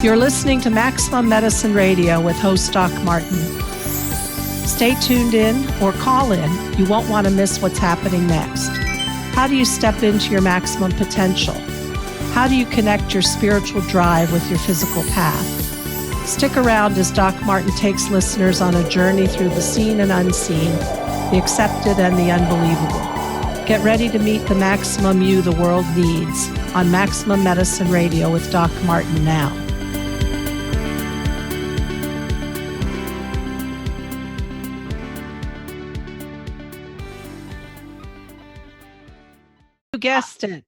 You're listening to Maximum Medicine Radio with host Doc Martin. Stay tuned in or call in. You won't want to miss what's happening next. How do you step into your maximum potential? How do you connect your spiritual drive with your physical path? Stick around as Doc Martin takes listeners on a journey through the seen and unseen, the accepted and the unbelievable. Get ready to meet the maximum you the world needs on Maximum Medicine Radio with Doc Martin now. You guessed it.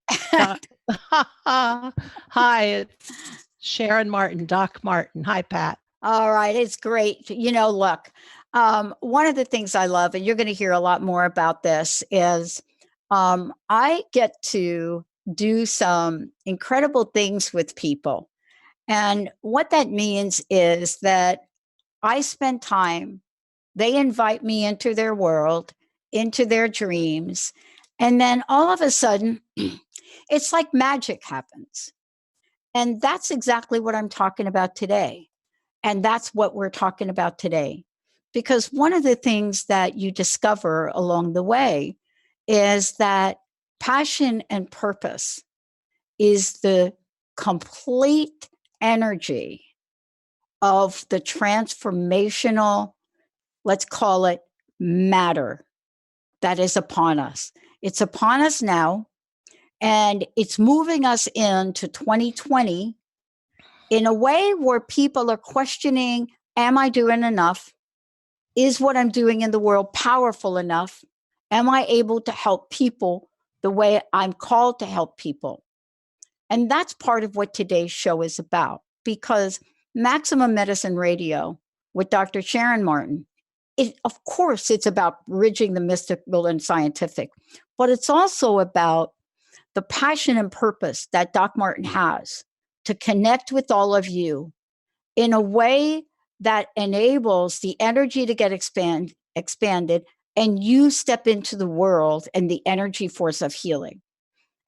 Hi, it's Sharon Martin, Doc Martin. Hi, Pat. All right, it's great. Look, one of the things I love, and you're going to hear a lot more about this, is I get to do some incredible things with people. And what that means is that I spend time, they invite me into their world, into their dreams, and then all of a sudden, it's like magic happens. And that's exactly what I'm talking about today. And that's what we're talking about today. Because one of the things that you discover along the way is that passion and purpose is the complete energy of the transformational, let's call it, matter that is upon us. It's upon us now, and it's moving us into 2020 in a way where people are questioning, am I doing enough? Is what I'm doing in the world powerful enough? Am I able to help people the way I'm called to help people? And that's part of what today's show is about, because Maximum Medicine Radio with Dr. Sharon Martin, of course, it's about bridging the mystical and scientific, but it's also about the passion and purpose that Doc Martin has to connect with all of you in a way that enables the energy to get expanded, and you step into the world and the energy force of healing.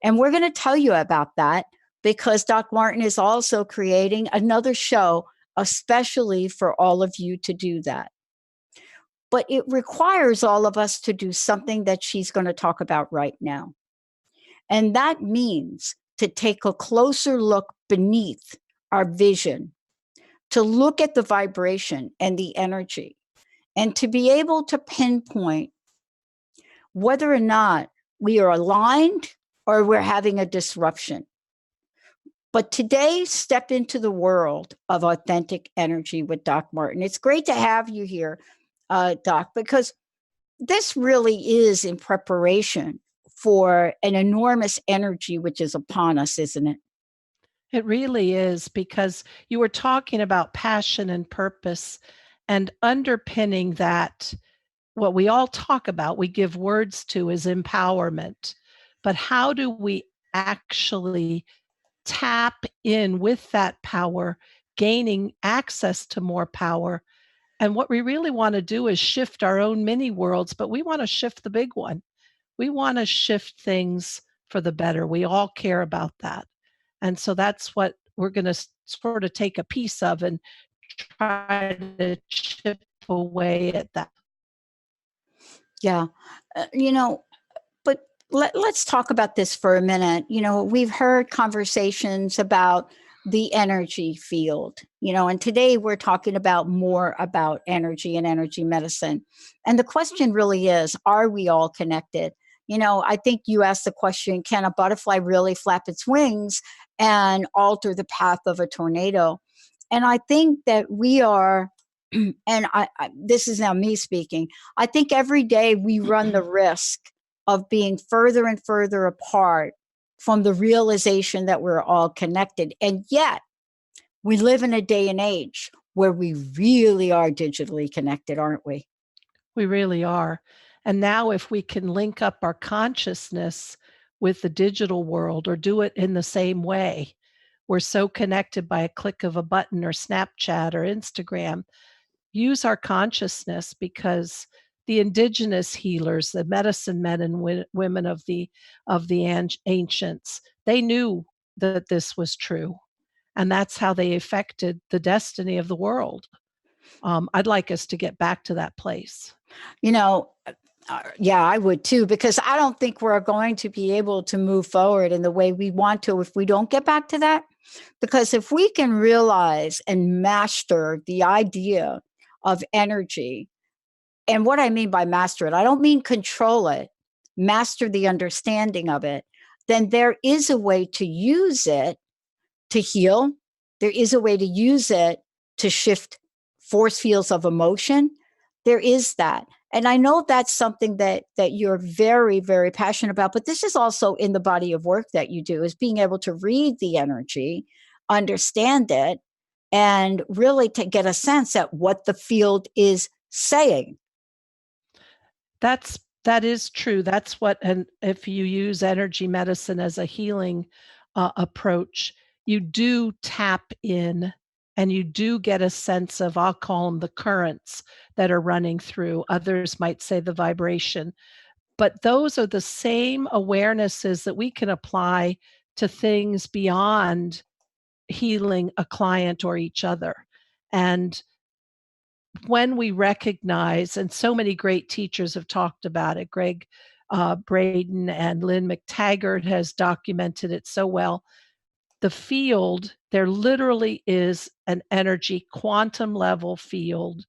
And we're going to tell you about that because Doc Martin is also creating another show especially for all of you to do that. But it requires all of us to do something that she's going to talk about right now. And that means to take a closer look beneath our vision, to look at the vibration and the energy, and to be able to pinpoint whether or not we are aligned or we're having a disruption. But today, step into the world of authentic energy with Doc Martin. It's great to have you here, Doc, because this really is in preparation for an enormous energy which is upon us, isn't it? It really is, because you were talking about passion and purpose, and underpinning that, what we all talk about, we give words to, is empowerment. But how do we actually tap in with that power, gaining access to more power? And what we really want to do is shift our own mini worlds, but we want to shift the big one. We want to shift things for the better. We all care about that. And so that's what we're going to sort of take a piece of and try to chip away at that. Yeah. But let's talk about this for a minute. We've heard conversations about the energy field, and today we're talking about more about energy and energy medicine. And the question really is, are we all connected? I think you asked the question, can a butterfly really flap its wings and alter the path of a tornado? And I think that we are, and this is now me speaking, I think every day we run the risk of being further and further apart from the realization that we're all connected. And yet, we live in a day and age where we really are digitally connected, aren't we? We really are. And now if we can link up our consciousness with the digital world, or do it in the same way, we're so connected by a click of a button, or Snapchat or Instagram. Use our consciousness, because the indigenous healers, the medicine men and women of the ancients, they knew that this was true. and that's how they affected the destiny of the world. I'd like us to get back to that place. You know, yeah, I would too, because I don't think we're going to be able to move forward in the way we want to if we don't get back to that. Because if we can realize and master the idea of energy, and what I mean by master it, I don't mean control it, master the understanding of it, then there is a way to use it to heal. There is a way to use it to shift force fields of emotion. There is that. And I know that's something that you're very, very passionate about, but this is also in the body of work that you do, is being able to read the energy, understand it, and really to get a sense at what the field is saying. That is true. That's what, and if you use energy medicine as a healing approach, you do tap in and you do get a sense of, I'll call them the currents that are running through. Others might say the vibration, but those are the same awarenesses that we can apply to things beyond healing a client or each other. And when we recognize, and so many great teachers have talked about it, Greg Braden and Lynn McTaggart has documented it so well. The field, there literally is an energy quantum level field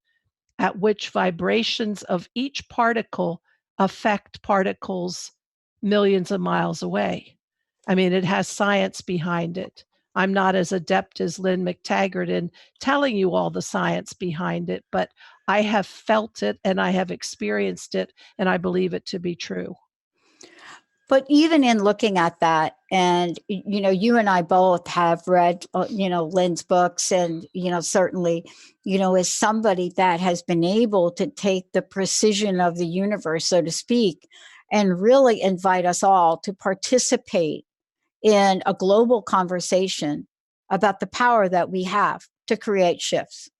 at which vibrations of each particle affect particles millions of miles away. I mean, it has science behind it. I'm not as adept as Lynn McTaggart in telling you all the science behind it, but I have felt it and I have experienced it, and I believe it to be true. But even in looking at that, and you and I both have read Lynn's books, and certainly as somebody that has been able to take the precision of the universe, so to speak, and really invite us all to participate in a global conversation about the power that we have to create shifts.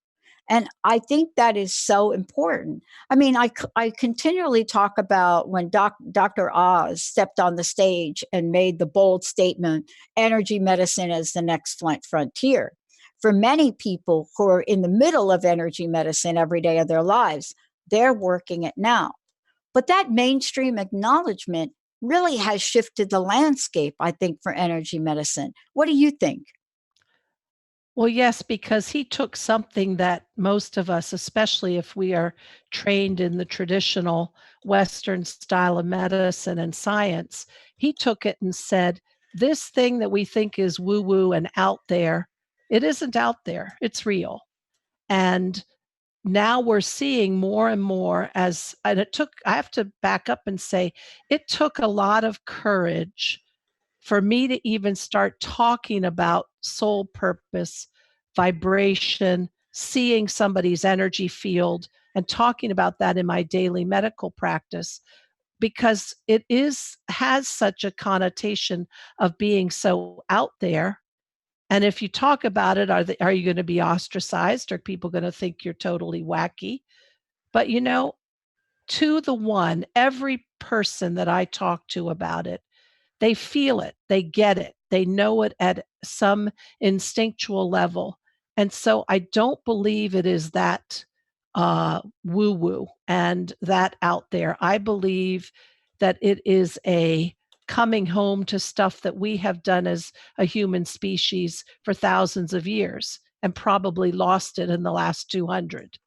And I think that is so important. I mean, I continually talk about when Dr. Oz stepped on the stage and made the bold statement, energy medicine is the next frontier. For many people who are in the middle of energy medicine every day of their lives, they're working it now. But that mainstream acknowledgement really has shifted the landscape, I think, for energy medicine. What do you think? Well, yes, because he took something that most of us, especially if we are trained in the traditional Western style of medicine and science, he took it and said, this thing that we think is woo woo and out there, it isn't out there, it's real. And now we're seeing more and more and I have to back up and say, it took a lot of courage for me to even start talking about soul purpose, vibration, seeing somebody's energy field, and talking about that in my daily medical practice, because has such a connotation of being so out there. And if you talk about it, are you going to be ostracized? Are people going to think you're totally wacky? But to the one, every person that I talk to about it, they feel it, they get it, they know it at some instinctual level. And so I don't believe it is that woo woo and that out there. I believe that it is a coming home to stuff that we have done as a human species for thousands of years and probably lost it in the last 200.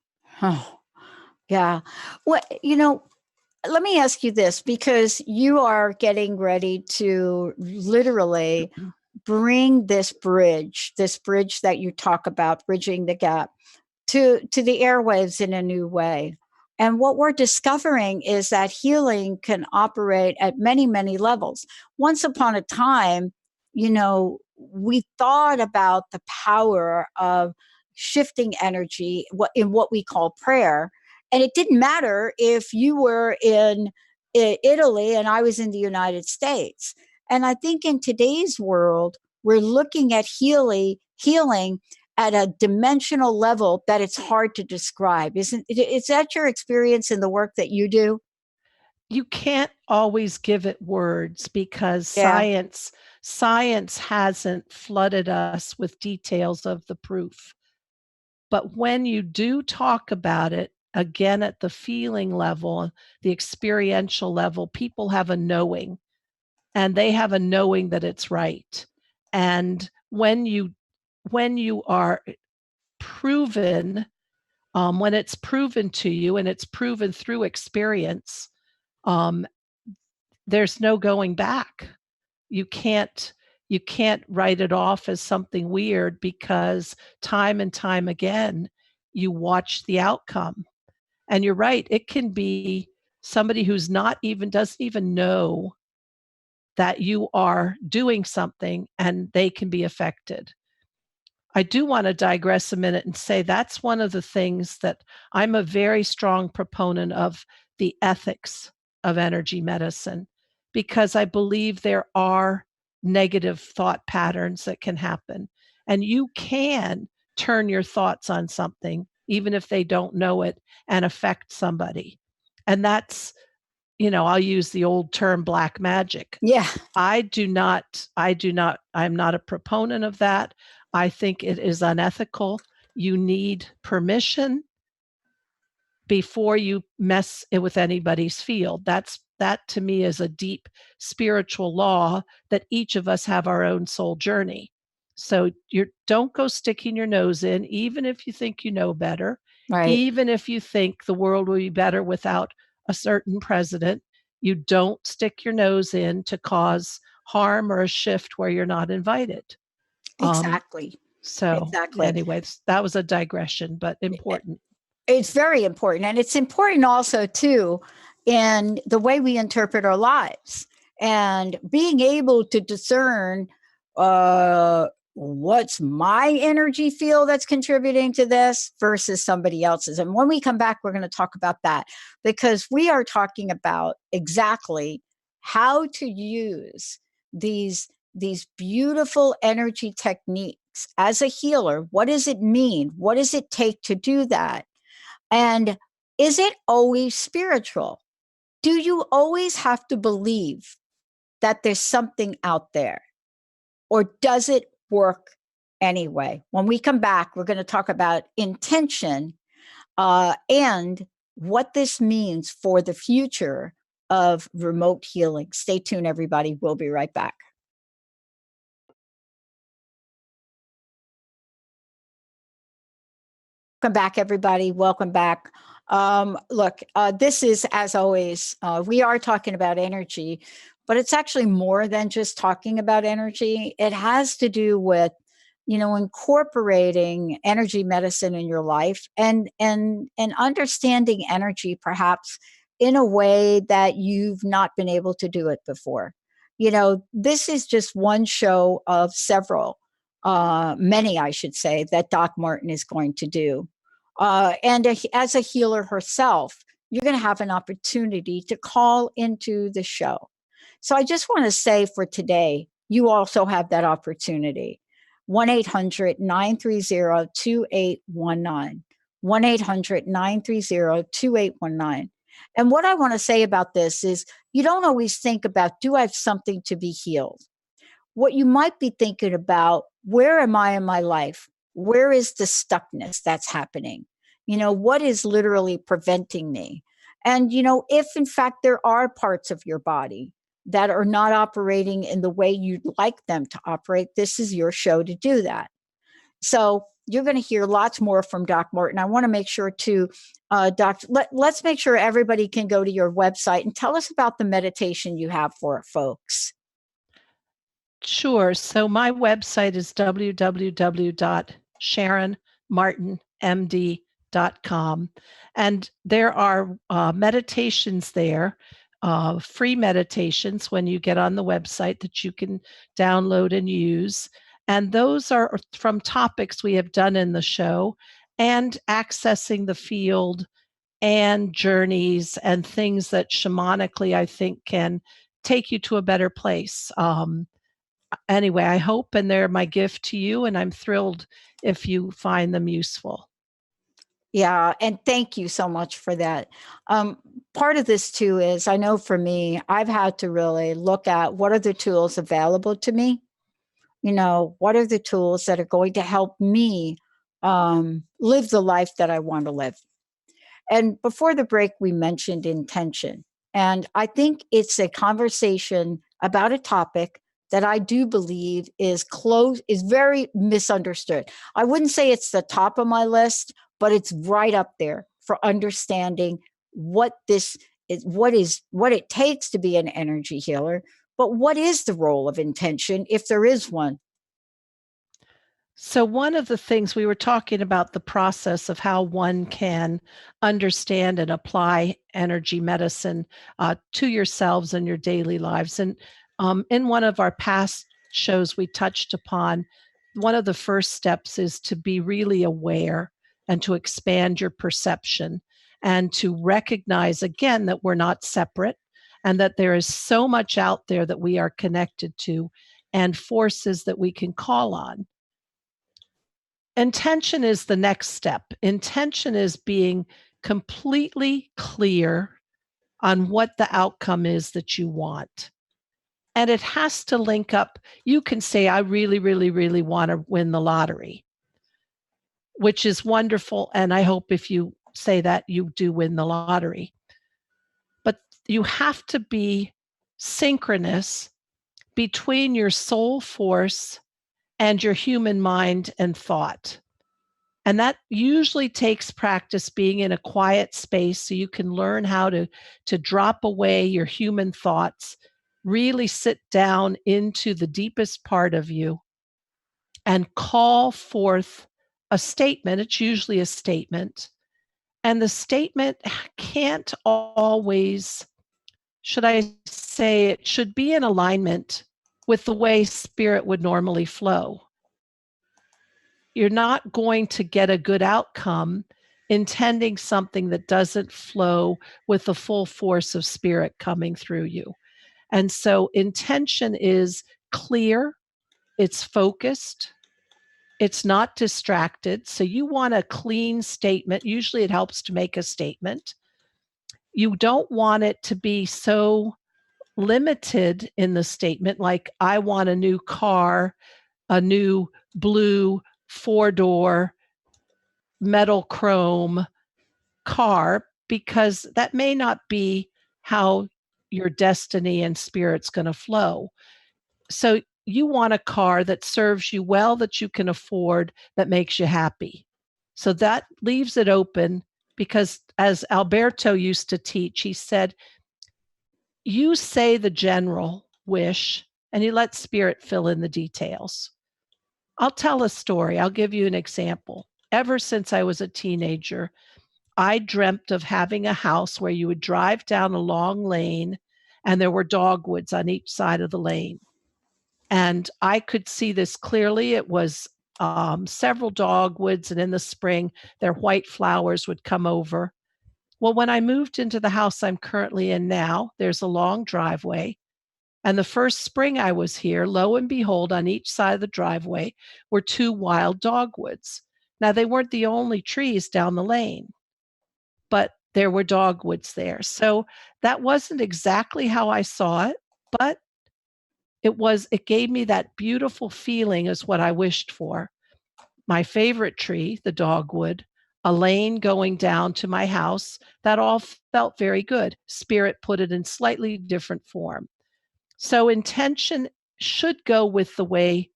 Oh, yeah. Well, let me ask you this, because you are getting ready to literally bring this bridge that you talk about, bridging the gap to the airwaves in a new way. And what we're discovering is that healing can operate at many, many levels. Once upon a time, we thought about the power of shifting energy in what we call prayer. And it didn't matter if you were in Italy and I was in the United States. And I think in today's world, we're looking at healing at a dimensional level that it's hard to describe. Is that your experience in the work that you do? You can't always give it words because Yeah. Science hasn't flooded us with details of the proof. But when you do talk about it, again, at the feeling level, the experiential level, people have a knowing, and they have a knowing that it's right. And when you are proven, when it's proven to you and it's proven through experience, um, there's no going back. You can't you can't write it off as something weird because time and time again, you watch the outcome. And you're right, it can be somebody who's not even doesn't even know that you are doing something and they can be affected. I do want to digress a minute and say that's one of the things that I'm a very strong proponent of, the ethics of energy medicine, because I believe there are negative thought patterns that can happen. And you can turn your thoughts on something, even if they don't know it, and affect somebody. And that's, I'll use the old term black magic. Yeah, I'm not a proponent of that. I think it is unethical. You need permission before you mess it with anybody's field. That to me is a deep spiritual law that each of us have our own soul journey. So you don't go sticking your nose in, even if you think you know better, right. even if you think the world will be better without a certain president. You don't stick your nose in to cause harm or a shift where you're not invited. Um, Exactly. so Exactly. anyways, that was a digression, but important. It's very important. And it's important also, too, in the way we interpret our lives and being able to discern what's my energy field that's contributing to this versus somebody else's. And when we come back, we're going to talk about that because we are talking about exactly how to use these beautiful energy techniques as a healer. What does it mean? What does it take to do that? And is it always spiritual? Do you always have to believe that there's something out there? Or does it work anyway? When we come back, we're going to talk about intention and what this means for the future of remote healing. Stay tuned, everybody. We'll be right back. Welcome back, everybody. Welcome back. Look, this is, as always, we are talking about energy, but it's actually more than just talking about energy. It has to do with, incorporating energy medicine in your life and understanding energy perhaps in a way that you've not been able to do it before. This is just one show of several, many, I should say, that Doc Martin is going to do. As a healer herself, you're going to have an opportunity to call into the show. So I just want to say for today, you also have that opportunity. 1-800-930-2819. 1-800-930-2819. And what I want to say about this is you don't always think about, do I have something to be healed? What you might be thinking about, where am I in my life? Where is the stuckness that's happening? What is literally preventing me? And, if in fact there are parts of your body that are not operating in the way you'd like them to operate, this is your show to do that. So you're going to hear lots more from Doc Martin. I want to make sure to, Doc, let's make sure everybody can go to your website and tell us about the meditation you have for folks. Sure. So my website is www.sharonmartinmd.com. And there are meditations there, free meditations when you get on the website that you can download and use. And those are from topics we have done in the show and accessing the field and journeys and things that shamanically I think can take you to a better place. Anyway, I hope and they're my gift to you, and I'm thrilled if you find them useful. Yeah, and thank you so much for that. Um, Part of this too is, I know for me, I've had to really look at what are the tools available to me. What are the tools that are going to help me live the life that I want to live? And before the break, we mentioned intention. And I think it's a conversation about a topic that I do believe is very misunderstood. I wouldn't say it's the top of my list, but it's right up there for understanding what this what it takes to be an energy healer. But what is the role of intention, if there is one? So, one of the things we were talking about the process of how one can understand and apply energy medicine to yourselves and your daily lives. And in one of our past shows, we touched upon one of the first steps is to be really aware and to expand your perception and to recognize again that we're not separate and that there is so much out there that we are connected to and forces that we can call on. Intention is the next step. Intention is being completely clear on what the outcome is that you want. And it has to link up. You can say, I really, really, really want to win the lottery, which is wonderful. And I hope if you say that, you do win the lottery. But you have to be synchronous between your soul force and your human mind and thought. And that usually takes practice being in a quiet space so you can learn how to drop away your human thoughts, really sit down into the deepest part of you and call forth a statement. It's usually a statement. And the statement can't always, should I say, it should be in alignment with the way spirit would normally flow. You're not going to get a good outcome intending something that doesn't flow with the full force of spirit coming through you. And so intention is clear, it's focused, it's not distracted. So you want a clean statement. Usually it helps to make a statement. You don't want it to be so limited in the statement, like, I want a new car, a new blue 4-door metal chrome car, because that may not be how your destiny and spirit's going to flow. So you want a car that serves you well, that you can afford, that makes you happy. So that leaves it open because, as Alberto used to teach, he said, you say the general wish and you let spirit fill in the details. I'll tell a story. I'll give you an example. Ever since I was a teenager, I dreamt of having a house where you would drive down a long lane and there were dogwoods on each side of the lane. And I could see this clearly. It was several dogwoods, and in the spring, their white flowers would come over. Well, when I moved into the house I'm currently in now, there's a long driveway. And the first spring I was here, lo and behold, on each side of the driveway were two wild dogwoods. Now, they weren't the only trees down the lane, but there were dogwoods there. So that wasn't exactly how I saw it, but it gave me that beautiful feeling is what I wished for. My favorite tree, the dogwood, a lane going down to my house, that all felt very good. Spirit put it in slightly different form. So intention should go with the way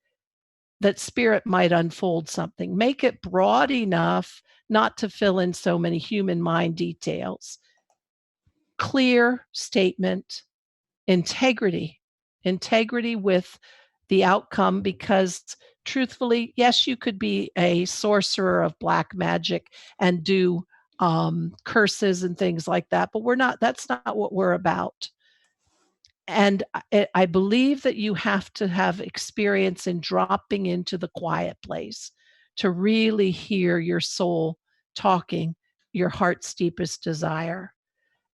that spirit might unfold something. Make it broad enough not to fill in so many human mind details. Clear statement, integrity with the outcome, because truthfully, yes, you could be a sorcerer of black magic and do curses and things like that, but that's not what we're about. And I believe that you have to have experience in dropping into the quiet place to really hear your soul talking, your heart's deepest desire.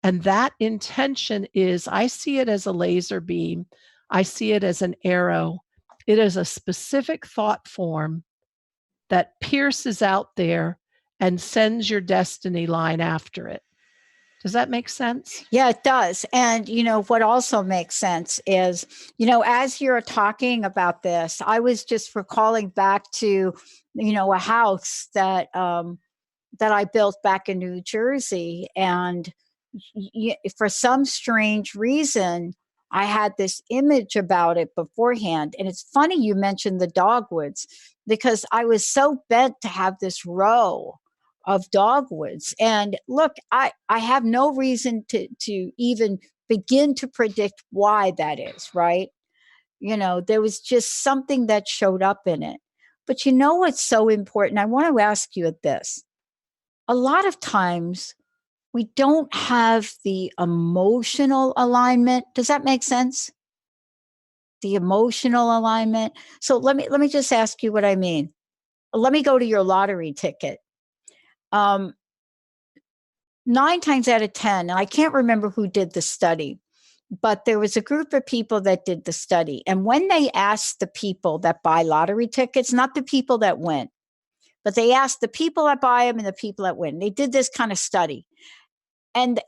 And that intention is, I see it as a laser beam. I see it as an arrow. It is a specific thought form that pierces out there and sends your destiny line after it. Does that make sense? Yeah, it does. And, what also makes sense is, as you're talking about this, I was just recalling back to, a house that I built back in New Jersey. And for some strange reason, I had this image about it beforehand. And it's funny you mentioned the dogwoods, because I was so bent to have this row of dogwoods. And look, I have no reason to even begin to predict why that is, right? There was just something that showed up in it. But what's so important? I want to ask you at this. A lot of times we don't have the emotional alignment. Does that make sense? The emotional alignment. So let me just ask you what I mean. Let me go to your lottery ticket. Um, 9 times out of 10, and I can't remember who did the study, but there was a group of people that did the study. And when they asked the people that buy lottery tickets, not the people that win, but they asked the people that buy them and the people that win, they did this kind of study. And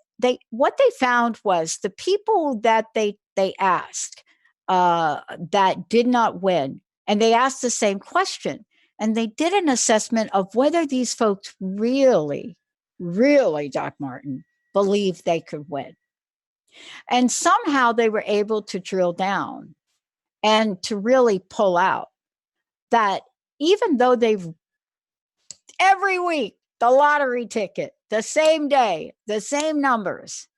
what they found was the people that they asked that did not win, and they asked the same question, and they did an assessment of whether these folks really, really, Doc Martin, believed they could win. And somehow they were able to drill down and to really pull out that even though they've every week the lottery ticket, the same day, the same numbers,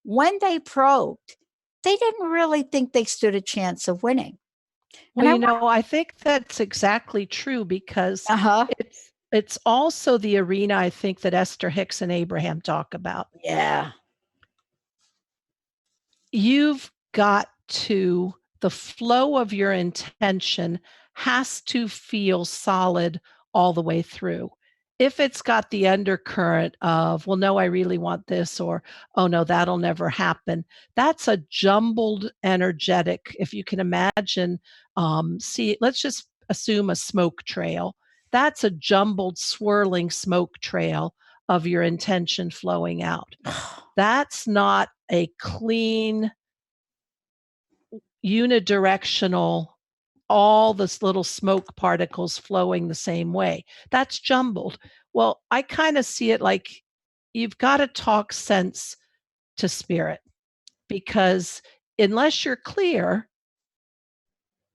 when they probed, they didn't really think they stood a chance of winning. Well, I think that's exactly true, because it's also the arena, I think, that Esther Hicks and Abraham talk about. Yeah. You've got to, the flow of your intention has to feel solid all the way through. If it's got the undercurrent of, well, no, I really want this, or, oh, no, that'll never happen, that's a jumbled energetic. If you can imagine, let's just assume a smoke trail. That's a jumbled, swirling smoke trail of your intention flowing out. That's not a clean, unidirectional, all this little smoke particles flowing the same way. That's jumbled. Well, I kind of see it like you've got to talk sense to spirit, because unless you're clear,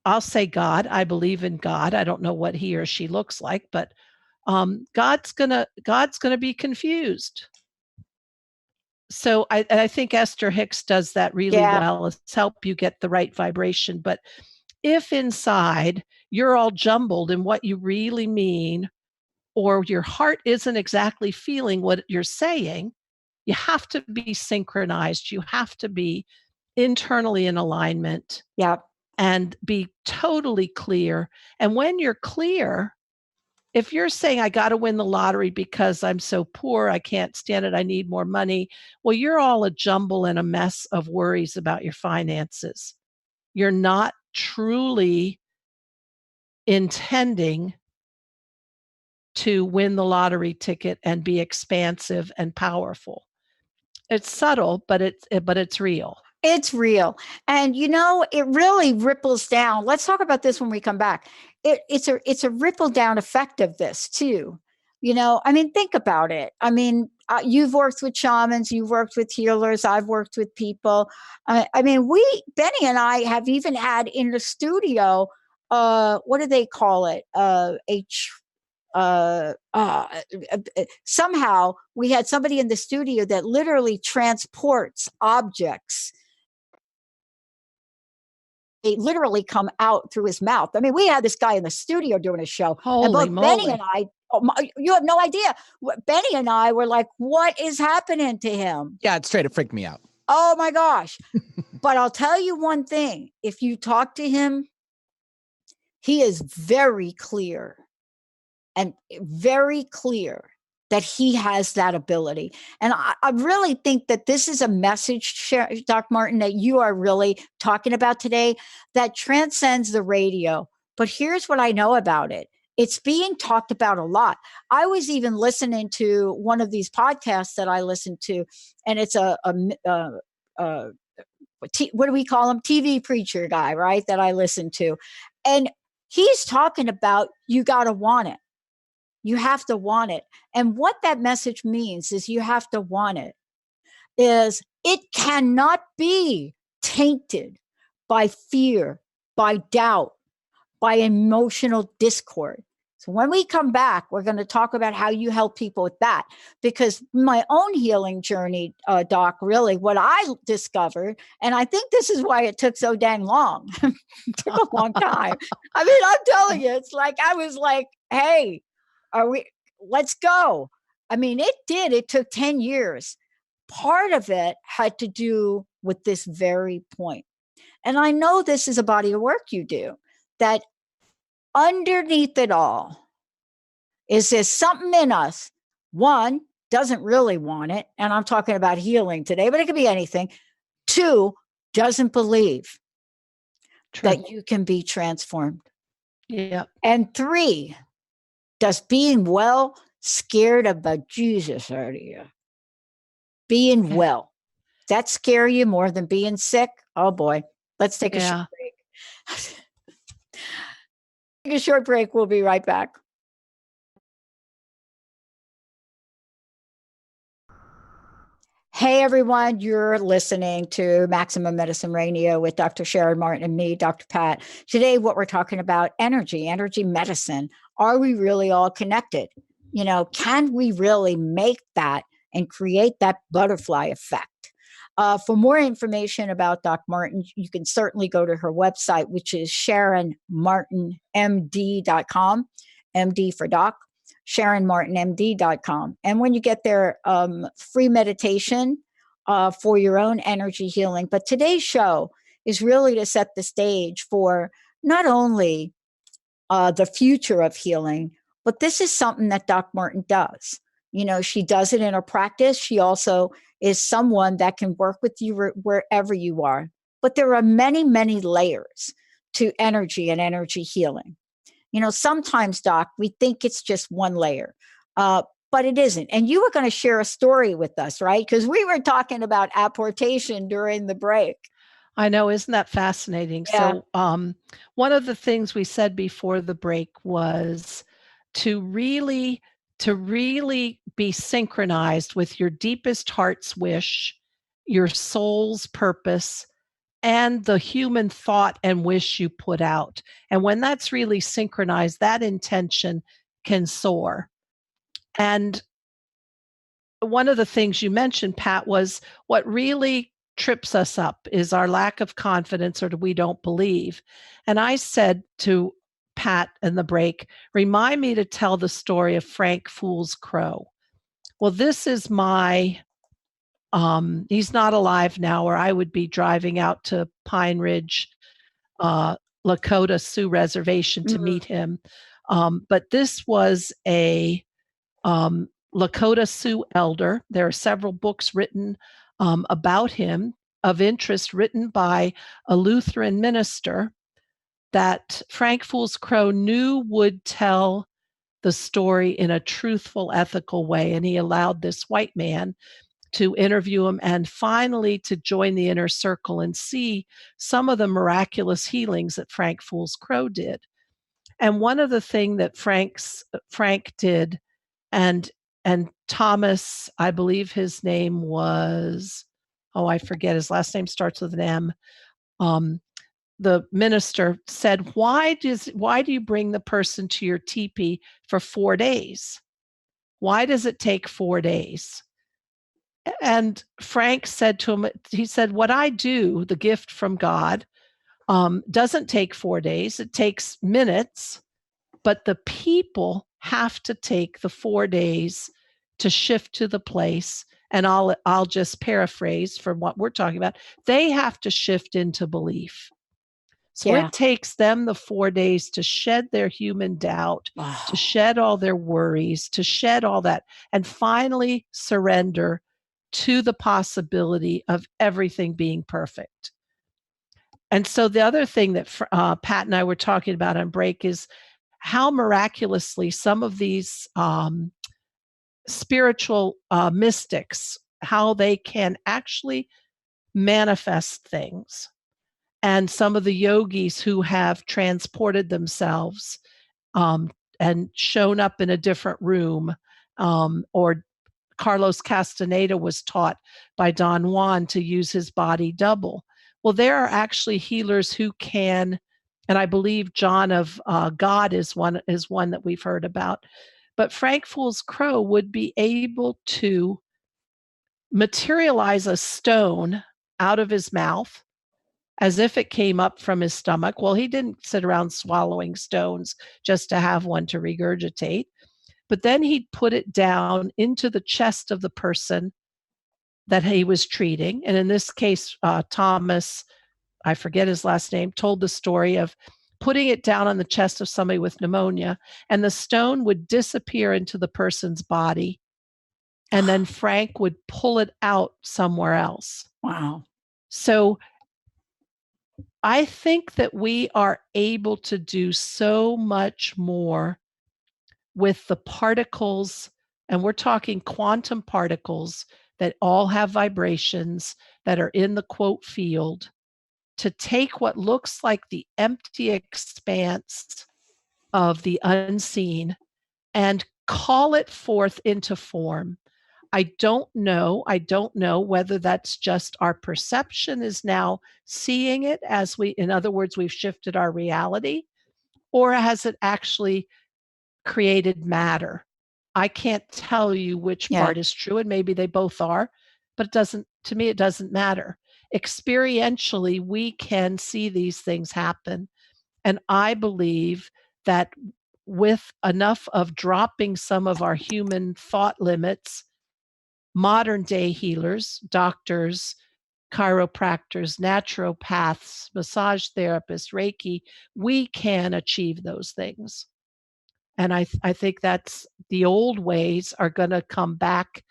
I'll say God, I believe in God. I don't know what he or she looks like, but God's gonna be confused. So I think Esther Hicks does that really well, is help you get the right vibration. But if inside you're all jumbled in what you really mean, or your heart isn't exactly feeling what you're saying, you have to be synchronized. You have to be internally in alignment. Yeah. And be totally clear. And when you're clear, if you're saying, I got to win the lottery because I'm so poor, I can't stand it, I need more money, well, you're all a jumble and a mess of worries about your finances. You're not truly intending to win the lottery ticket and be expansive and powerful. It's subtle, but it's real. It's real. And it really ripples down. Let's talk about this when we come back. It's a ripple down effect of this too. Think about it. You've worked with shamans, you've worked with healers, I've worked with people. Benny and I have even had in the studio, what do they call it? Somehow we had somebody in the studio that literally transports objects. They literally come out through his mouth. We had this guy in the studio doing a show. Holy and both moly. Benny and I, you have no idea. Benny and I were like, what is happening to him? Yeah, it straight up freaked me out. Oh my gosh. But I'll tell you one thing. If you talk to him, he is very clear and very clear that he has that ability. And I really think that this is a message, Doc Martin, that you are really talking about today that transcends the radio. But here's what I know about it. it's being talked about a lot. I was even listening to one of these podcasts that I listen to, and it's what do we call him? TV preacher guy, right? That I listen to. And he's talking about you got to want it. You have to want it. And what that message means is you have to want it, is it cannot be tainted by fear, by doubt, by emotional discord. So when we come back, we're going to talk about how you help people with that. Because my own healing journey, Doc, really what I discovered, and I think this is why it took so dang long. It took a long time. I mean, I'm telling you, it's like, I was like, hey, let's go. I mean, it took 10 years. Part of it had to do with this very point. And I know this is a body of work you do, that underneath it all is there's something in us. One, doesn't really want it. And I'm talking about healing today, but it could be anything. Two, doesn't believe that you can be transformed. Yeah. And three, does being well scared about Jesus out of you? Being well. That scare you more than being sick? Oh boy. Let's take a short break. Take a short break. We'll be right back. Hey, everyone, you're listening to Maximum Medicine Radio with Dr. Sharon Martin and me, Dr. Pat. Today, what we're talking about, energy medicine. Are we really all connected? You know, can we really make that and create that butterfly effect? For more information about Doc Martin, you can certainly go to her website, which is SharonMartinMD.com, MD for Doc. SharonMartinMD.com. And when you get there, free meditation for your own energy healing. But today's show is really to set the stage for not only the future of healing, but this is something that Doc Martin does. You know, she does it in her practice. She also is someone that can work with you wherever you are. But there are many, many layers to energy and energy healing. You know, sometimes, Doc, we think it's just one layer, but it isn't. And you were going to share a story with us, right? Because we were talking about apportation during the break. I know. Isn't that fascinating? Yeah. So one of the things we said before the break was to really be synchronized with your deepest heart's wish, your soul's purpose, and the human thought and wish you put out. And when that's really synchronized, that intention can soar. And one of the things you mentioned, Pat, was what really trips us up is our lack of confidence, or we don't believe. And I said to Pat in the break, remind me to tell the story of Frank Fool's Crow. Well, this is my he's not alive now, or I would be driving out to Pine Ridge, Lakota Sioux Reservation to meet him. But this was a Lakota Sioux elder. There are several books written about him of interest, written by a Lutheran minister that Frank Fool's Crow knew would tell the story in a truthful, ethical way. And he allowed this white man to interview him and finally to join the inner circle and see some of the miraculous healings that Frank Fool's Crow did. And one of the things that Frank did, and Thomas, I believe his name was, I forget, his last name starts with an M. The minister said, why do you bring the person to your teepee for 4 days? Why does it take 4 days? And Frank said to him, he said, what I do, the gift from God, doesn't take 4 days. It takes minutes, but the people have to take the 4 days to shift to the place. And I'll just paraphrase from what we're talking about. They have to shift into belief. So it takes them the 4 days to shed their human doubt, to shed all their worries, to shed all that, and finally surrender to the possibility of everything being perfect. And so the other thing that Pat and I were talking about on break is how miraculously some of these spiritual mystics, how they can actually manifest things. And some of the yogis who have transported themselves and shown up in a different room, or Carlos Castaneda was taught by Don Juan to use his body double. Well, there are actually healers who can, and I believe John of God is one that we've heard about. But Frank Fool's Crow would be able to materialize a stone out of his mouth as if it came up from his stomach. Well, he didn't sit around swallowing stones just to have one to regurgitate, but then he'd put it down into the chest of the person that he was treating. And in this case, Thomas, I forget his last name, told the story of putting it down on the chest of somebody with pneumonia, and the stone would disappear into the person's body. And then Frank would pull it out somewhere else. Wow. So I think that we are able to do so much more with the particles, and we're talking quantum particles that all have vibrations that are in the quote field, to take what looks like the empty expanse of the unseen and call it forth into form. I don't know whether that's just our perception is now seeing it as in other words, we've shifted our reality, or has it actually created matter? I can't tell you which part is true, and maybe they both are, but to me, it doesn't matter. Experientially, we can see these things happen. And I believe that with enough of dropping some of our human thought limits, modern day healers, doctors, chiropractors, naturopaths, massage therapists, Reiki, we can achieve those things. And I think that's the old ways are going to come back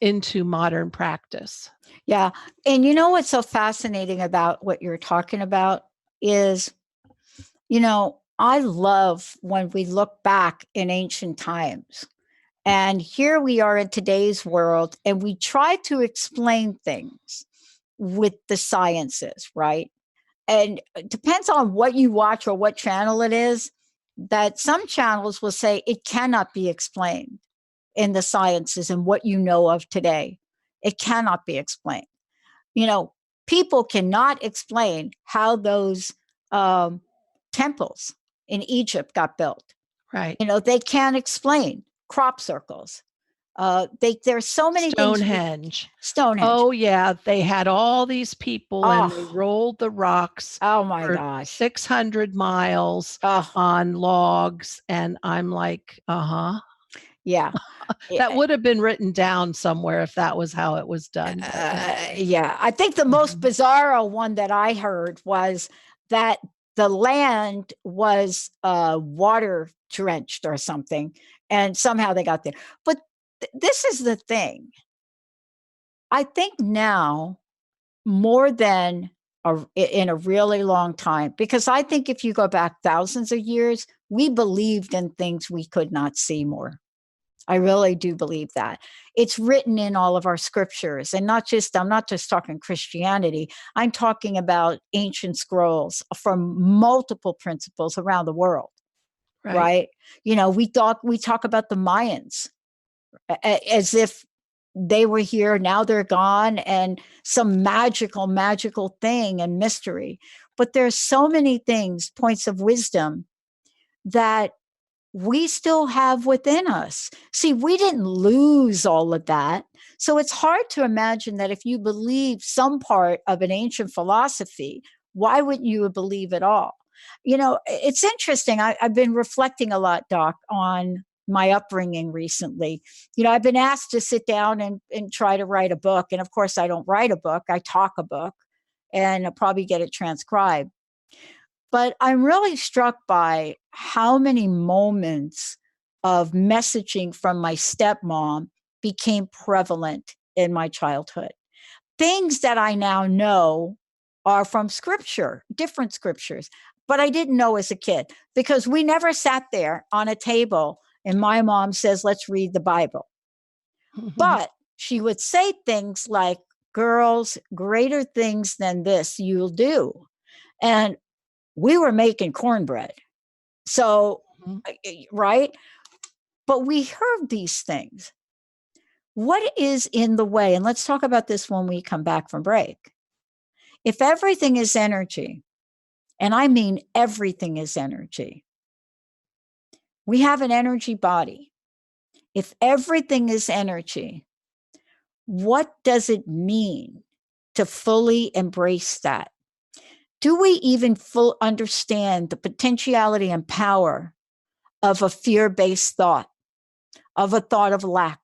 into modern practice. Yeah. And you know what's so fascinating about what you're talking about is, I love when we look back in ancient times. And here we are in today's world, and we try to explain things with the sciences, right? And it depends on what you watch or what channel it is, that some channels will say it cannot be explained in the sciences and what you know of today. It cannot be explained. People cannot explain how those temples in Egypt got built. Right. They can't explain crop circles. There's so many Stonehenge. Stonehenge. Oh yeah, they had all these people and they rolled the rocks. Oh my for gosh. 600 miles on logs, and I'm like, yeah. That would have been written down somewhere if that was how it was done. Yeah, I think the most bizarre one that I heard was that the land was water drenched or something, and somehow they got there. But this is the thing. I think now more than in a really long time, because I think if you go back thousands of years, we believed in things we could not see more. I really do believe that. It's written in all of our scriptures, and I'm not just talking Christianity. I'm talking about ancient scrolls from multiple principles around the world. Right? We talk about the Mayans as if they were here, now they're gone, and some magical thing and mystery. But there's so many things, points of wisdom that we still have within us. See, we didn't lose all of that. So it's hard to imagine that if you believe some part of an ancient philosophy, why wouldn't you believe it all? It's interesting. I've been reflecting a lot, Doc, on my upbringing recently. I've been asked to sit down and try to write a book. And of course, I don't write a book. I talk a book, and I'll probably get it transcribed. But I'm really struck by how many moments of messaging from my stepmom became prevalent in my childhood. Things that I now know are from scripture, different scriptures. but I didn't know as a kid because we never sat there on a table and my mom says, let's read the Bible. But she would say things like, girls, greater things than this you'll do. And we were making cornbread. So, right? But we heard these things. What is in the way? And let's talk about this when we come back from break. If everything is energy, and I mean everything is energy, we have an energy body. If everything is energy, what does it mean to fully embrace that? Do we even full understand the potentiality and power of a fear-based thought, of a thought of lack,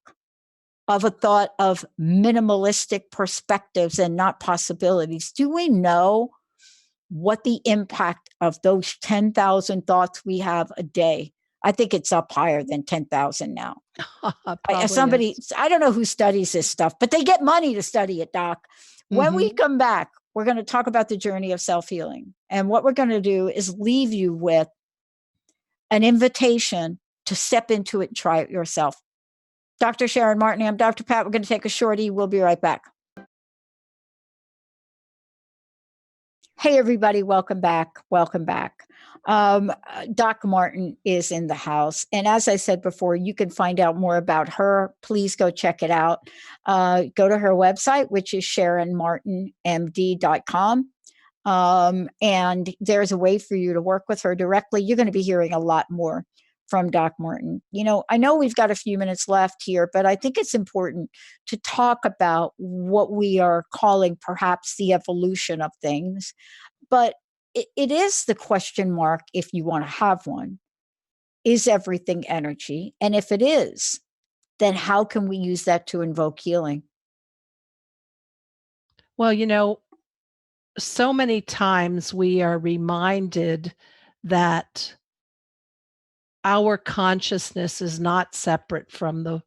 of a thought of minimalistic perspectives and not possibilities? Do we know what the impact of those 10,000 thoughts we have a day? I think it's up higher than 10,000 now. Somebody, I don't know who studies this stuff, but they get money to study it, Doc. When we come back, we're going to talk about the journey of self-healing. And what we're going to do is leave you with an invitation to step into it and try it yourself. Dr. Sharon Martin, I'm Dr. Pat. We're going to take a shorty. We'll be right back. Hey, everybody. Welcome back. Welcome back. Doc Martin is in the house. And as I said before, you can find out more about her. Please go check it out. Go to her website, which is SharonMartinMD.com. And there's a way for you to work with her directly. You're going to be hearing a lot more from Doc Martin. You know, I know we've got a few minutes left here, but I think it's important to talk about what we are calling perhaps the evolution of things. But it is the question mark, if you want to have one. Is everything energy? And if it is, then how can we use that to invoke healing? Well, you know, so many times we are reminded that our consciousness is not separate from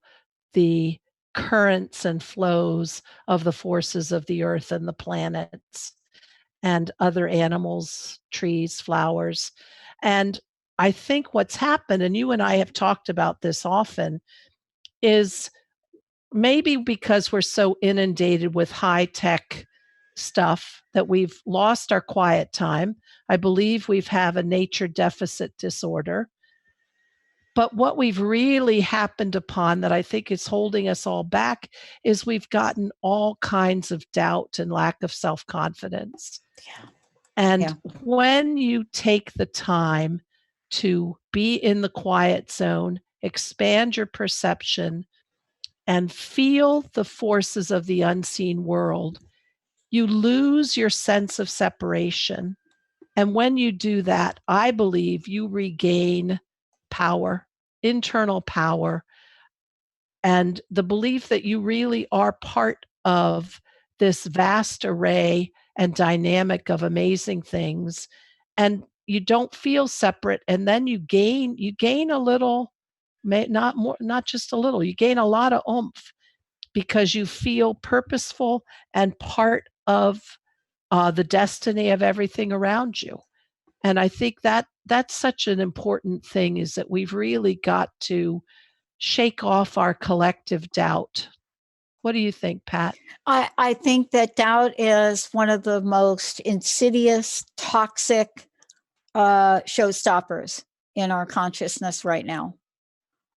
the currents and flows of the forces of the earth and the planets and other animals, trees, flowers. And I think what's happened, and you and I have talked about this often, is maybe because we're so inundated with high tech stuff that we've lost our quiet time. I believe we've have a nature deficit disorder. But what we've really happened upon that I think is holding us all back is we've gotten all kinds of doubt and lack of self-confidence. Yeah. And when you take the time to be in the quiet zone, expand your perception, and feel the forces of the unseen world, you lose your sense of separation. And when you do that, I believe you regain power, internal power, and the belief that you really are part of this vast array and dynamic of amazing things. And you don't feel separate. And then you gain a little, not just a little, you gain a lot of oomph because you feel purposeful and part of the destiny of everything around you. And I think that that's such an important thing, is that we've really got to shake off our collective doubt. What do you think, Pat? I think that doubt is one of the most insidious, toxic showstoppers in our consciousness right now.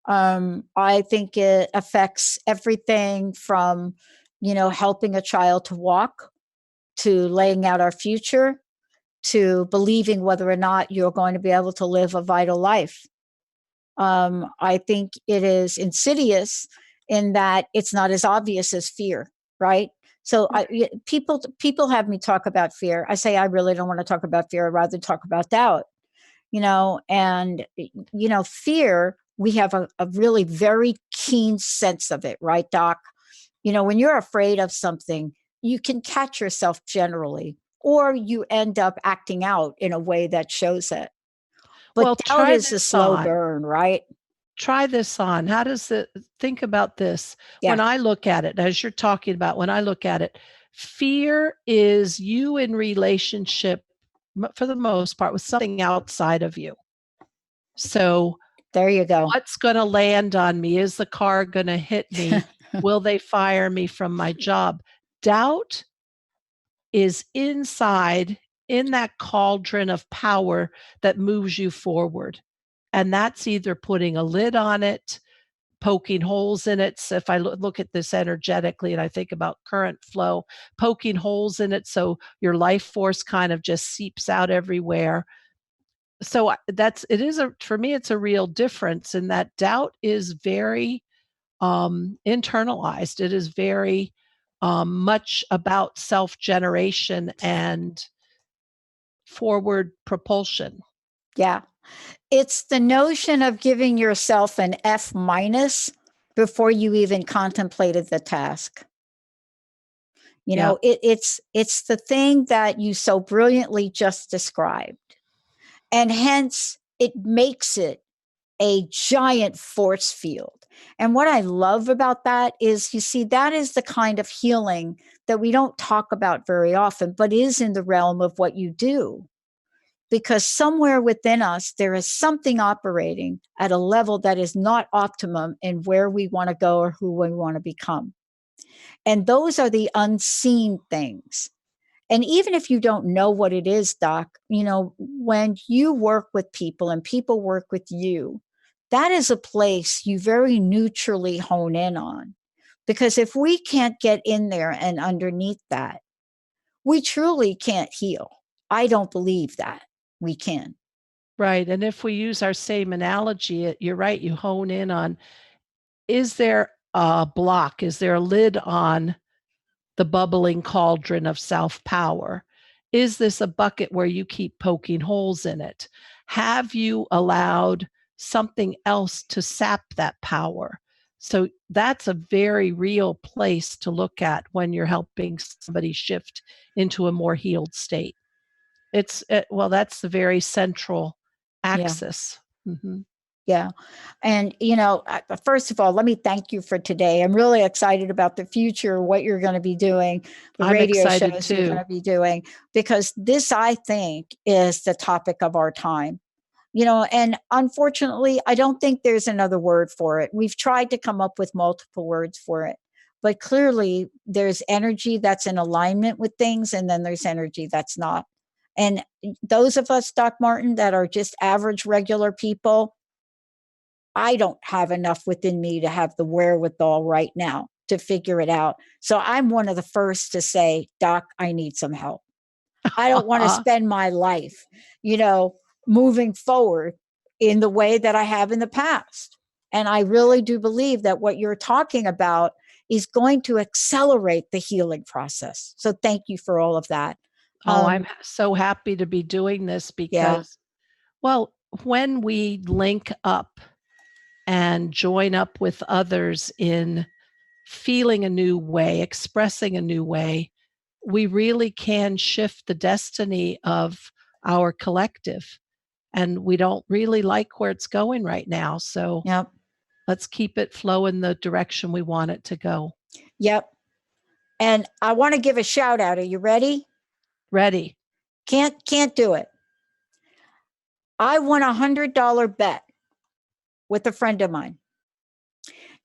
I think it affects everything from, helping a child to walk, to laying out our future, to believing whether or not you're going to be able to live a vital life. I think it is insidious in that it's not as obvious as fear, right? So people have me talk about fear. I say I really don't want to talk about fear. I'd rather talk about doubt. And fear, we have a really very keen sense of it, right, Doc? When you're afraid of something, you can catch yourself generally, or you end up acting out in a way that shows it. But doubt is a slow burn, right? Try this on. How does it, think about this? Yeah. When I look at it, as you're talking about, when I look at it, fear is you in relationship for the most part, with something outside of you. So there you go. what's going to land on me? Is the car going to hit me? Will they fire me from my job? Doubt is inside in that cauldron of power that moves you forward. And that's either putting a lid on it, poking holes in it. So if I look at this energetically and I think about current flow, poking holes in it so your life force kind of just seeps out everywhere. So for me, it's a real difference in that doubt is very internalized. It is very much about self-generation and forward propulsion. Yeah. It's the notion of giving yourself an F minus before you even contemplated the task. You know, it's the thing that you so brilliantly just described. And hence it makes it a giant force field. And what I love about that is, you see, that is the kind of healing that we don't talk about very often, but is in the realm of what you do. Because somewhere within us, there is something operating at a level that is not optimum in where we want to go or who we want to become. And those are the unseen things. And even if you don't know what it is, Doc, you know, when you work with people and people work with you, that is a place you very neutrally hone in on. Because if we can't get in there and underneath that, we truly can't heal. I don't believe that we can. Right. And if we use our same analogy, you're right, you hone in on, is there a block? Is there a lid on the bubbling cauldron of self-power? Is this a bucket where you keep poking holes in it? Have you allowed something else to sap that power? So that's a very real place to look at when you're helping somebody shift into a more healed state. That's the very central axis. Yeah. Mm-hmm. Yeah. And, you know, first of all, let me thank you for today. I'm really excited about the future, what you're going to be doing, the radio shows you're going to be doing, because this, I think, is the topic of our time. You know, and unfortunately, I don't think there's another word for it. We've tried to come up with multiple words for it, but clearly there's energy that's in alignment with things, and then there's energy that's not. And those of us, Doc Martin, that are just average, regular people, I don't have enough within me to have the wherewithal right now to figure it out. So I'm one of the first to say, Doc, I need some help. I don't want to spend my life, you know, moving forward in the way that I have in the past. And I really do believe that what you're talking about is going to accelerate the healing process. So thank you for all of that. I'm so happy to be doing this because, well, when we link up and join up with others in feeling a new way, expressing a new way, we really can shift the destiny of our collective. And we don't really like where it's going right now. So let's keep it flow in the direction we want it to go. Yep. And I want to give a shout out. Are you ready? Ready. Can't do it. I won $100 bet with a friend of mine.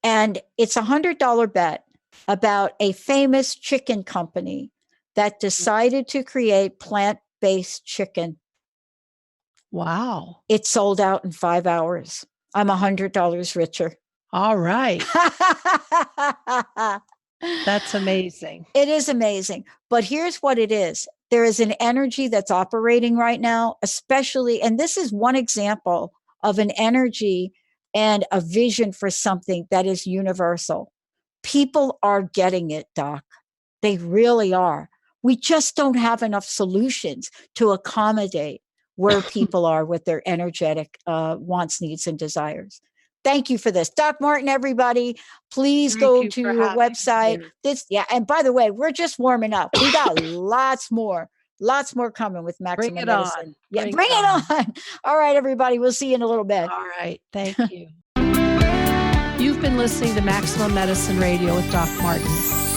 And it's $100 bet about a famous chicken company that decided to create plant-based chicken. Wow. It sold out in 5 hours. I'm $100 richer. All right. That's amazing. It is amazing. But here's what it is. There is an energy that's operating right now, especially, and this is one example of an energy and a vision for something that is universal. People are getting it, Doc. They really are. We just don't have enough solutions to accommodate where people are with their energetic wants, needs, and desires. Thank you for this. Doc Martin, everybody, please go to your website. And by the way, we're just warming up. We got lots more coming with Maximum Medicine. Bring it on. All right, everybody. We'll see you in a little bit. All right. Thank you. You've been listening to Maximum Medicine Radio with Doc Martin.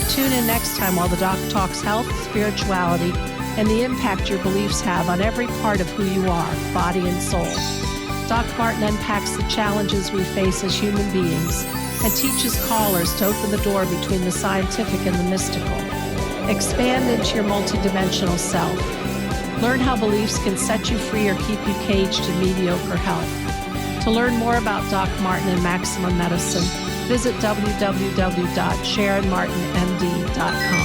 Tune in next time while the doc talks health, spirituality, and the impact your beliefs have on every part of who you are, body and soul. Doc Martin unpacks the challenges we face as human beings and teaches callers to open the door between the scientific and the mystical. Expand into your multidimensional self. Learn how beliefs can set you free or keep you caged in mediocre health. To learn more about Doc Martin and Maximum Medicine, visit www.sharonmartinmd.com.